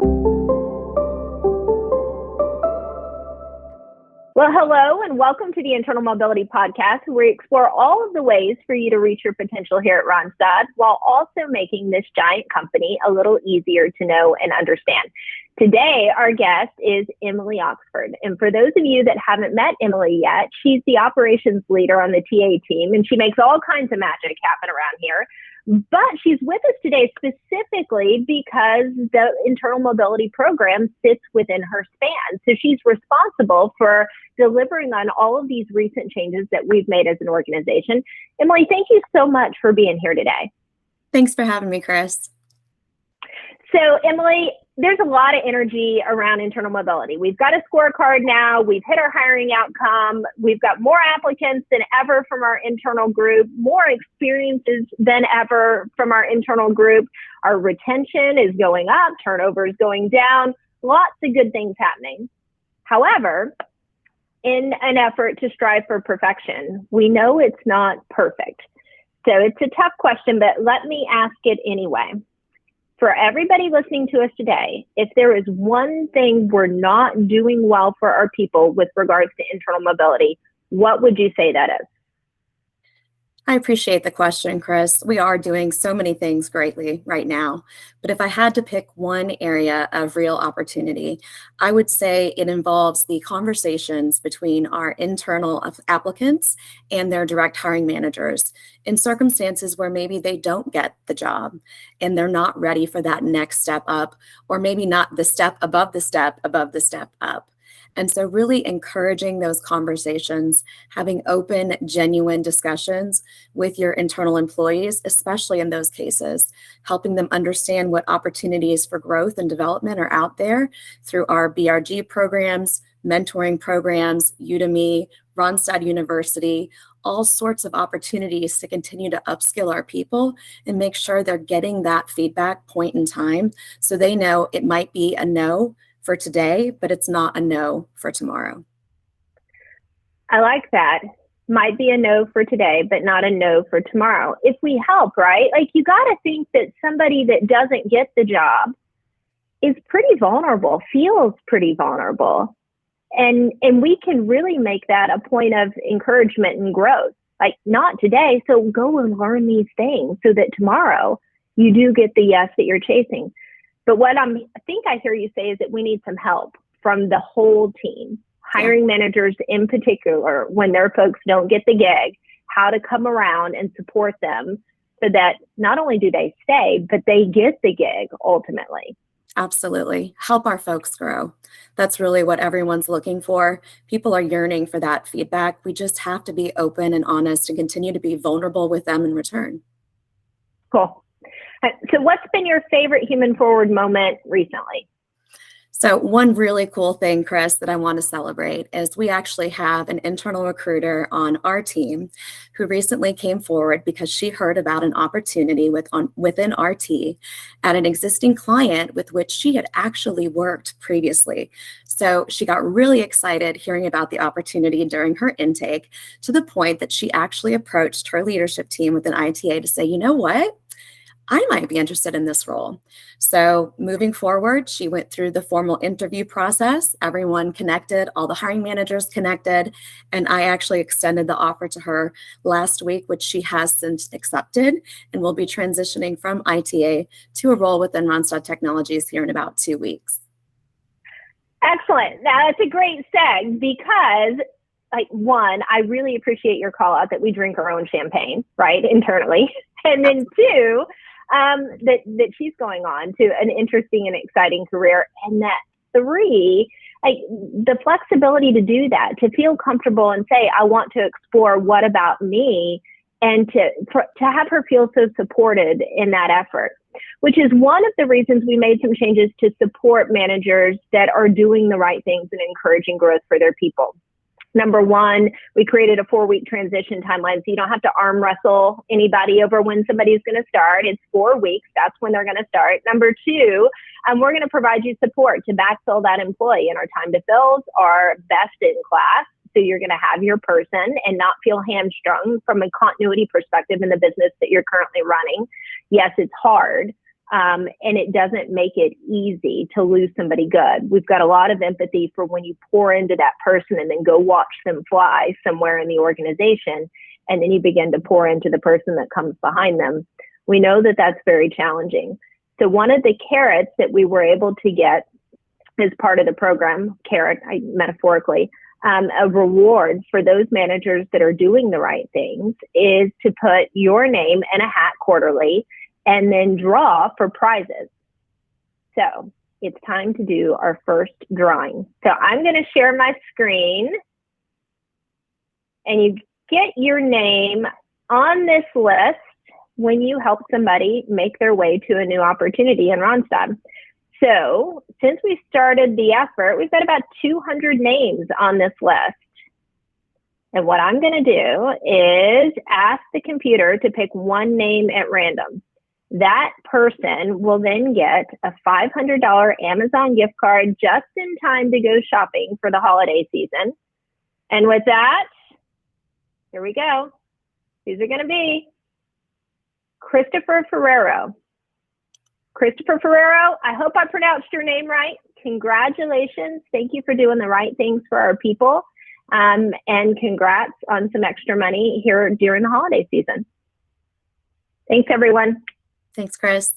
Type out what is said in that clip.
Well, hello and welcome to the Internal Mobility Podcast, where we explore all of the ways for you to reach your potential here at Randstad while also making this giant company a little easier to know and understand. Today, our guest is Emily Oxford. And for those of you that haven't met Emily yet, she's the operations leader on the TA team, and she makes all kinds of magic happen around here. But she's with us today specifically because the internal mobility program sits within her span. So she's responsible for delivering on all of these recent changes that we've made as an organization. Emily, thank you so much for being here today. Thanks for having me, Chris. So Emily, there's a lot of energy around internal mobility. We've got a scorecard now. We've hit our hiring outcome. We've got more applicants than ever from our internal group, more experiences than ever from our internal group. Our retention is going up, turnover is going down, lots of good things happening. However, in an effort to strive for perfection, we know it's not perfect. So it's a tough question, but let me ask it anyway. For everybody listening to us today, if there is one thing we're not doing well for our people with regards to internal mobility, what would you say that is? I appreciate the question, Chris. We are doing so many things greatly right now, but if I had to pick one area of real opportunity, I would say it involves the conversations between our internal applicants and their direct hiring managers in circumstances where maybe they don't get the job and they're not ready for that next step up, or maybe not the step above the step above the step up. And so really encouraging those conversations, having open, genuine discussions with your internal employees, especially in those cases, helping them understand what opportunities for growth and development are out there through our BRG programs, mentoring programs, Udemy, Randstad University, all sorts of opportunities to continue to upskill our people and make sure they're getting that feedback point in time so they know it might be a no for today, but it's not a no for tomorrow. I like that. Might be a no for today, but not a no for tomorrow. If we help, right? Like, you got to think that somebody that doesn't get the job is pretty vulnerable, feels pretty vulnerable. And we can really make that a point of encouragement and growth. Like, not today, so go and learn these things so that tomorrow you do get the yes that you're chasing. But what I think I hear you say is that we need some help from the whole team, hiring managers in particular, when their folks don't get the gig, how to come around and support them so that not only do they stay, but they get the gig ultimately. Absolutely. Help our folks grow. That's really what everyone's looking for. People are yearning for that feedback. We just have to be open and honest and continue to be vulnerable with them in return. Cool. So what's been your favorite Human Forward moment recently? So one really cool thing, Chris, that I want to celebrate is we actually have an internal recruiter on our team who recently came forward because she heard about an opportunity within RT at an existing client with which she had actually worked previously. So she got really excited hearing about the opportunity during her intake, to the point that she actually approached her leadership team within ITA to say, you know what? I might be interested in this role. So moving forward, she went through the formal interview process. Everyone connected, all the hiring managers connected, and I actually extended the offer to her last week, which she has since accepted, and will be transitioning from ITA to a role within Randstad Technologies here in about 2 weeks. Excellent. Now, that's a great seg because, like, one, I really appreciate your call out that we drink our own champagne, right, internally. And then two, that she's going on to an interesting and exciting career. And that three, like, the flexibility to do that, to feel comfortable and say, I want to explore what about me, and to have her feel so supported in that effort, which is one of the reasons we made some changes to support managers that are doing the right things and encouraging growth for their people. Number one, we created a 4-week transition timeline, so you don't have to arm wrestle anybody over when somebody's going to start. It's 4 weeks. That's when they're going to start. Number two, we're going to provide you support to backfill that employee, and our time to fills are best in class. So you're going to have your person and not feel hamstrung from a continuity perspective in the business that you're currently running. Yes, it's hard. And it doesn't make it easy to lose somebody good. We've got a lot of empathy for when you pour into that person and then go watch them fly somewhere in the organization, and then you begin to pour into the person that comes behind them. We know that that's very challenging. So one of the carrots that we were able to get as part of the program, metaphorically, a reward for those managers that are doing the right things is to put your name in a hat quarterly and then draw for prizes. So it's time to do our first drawing. So I'm going to share my screen, and you get your name on this list when you help somebody make their way to a new opportunity in Randstad. So since we started the effort, we've got about 200 names on this list. And what I'm going to do is ask the computer to pick one name at random. That person will then get a $500 Amazon gift card just in time to go shopping for the holiday season. And with that, here we go. These are going to be Christopher Ferrero. Christopher Ferrero, I hope I pronounced your name right. Congratulations. Thank you for doing the right things for our people. And congrats on some extra money here during the holiday season. Thanks, everyone. Thanks, Chris.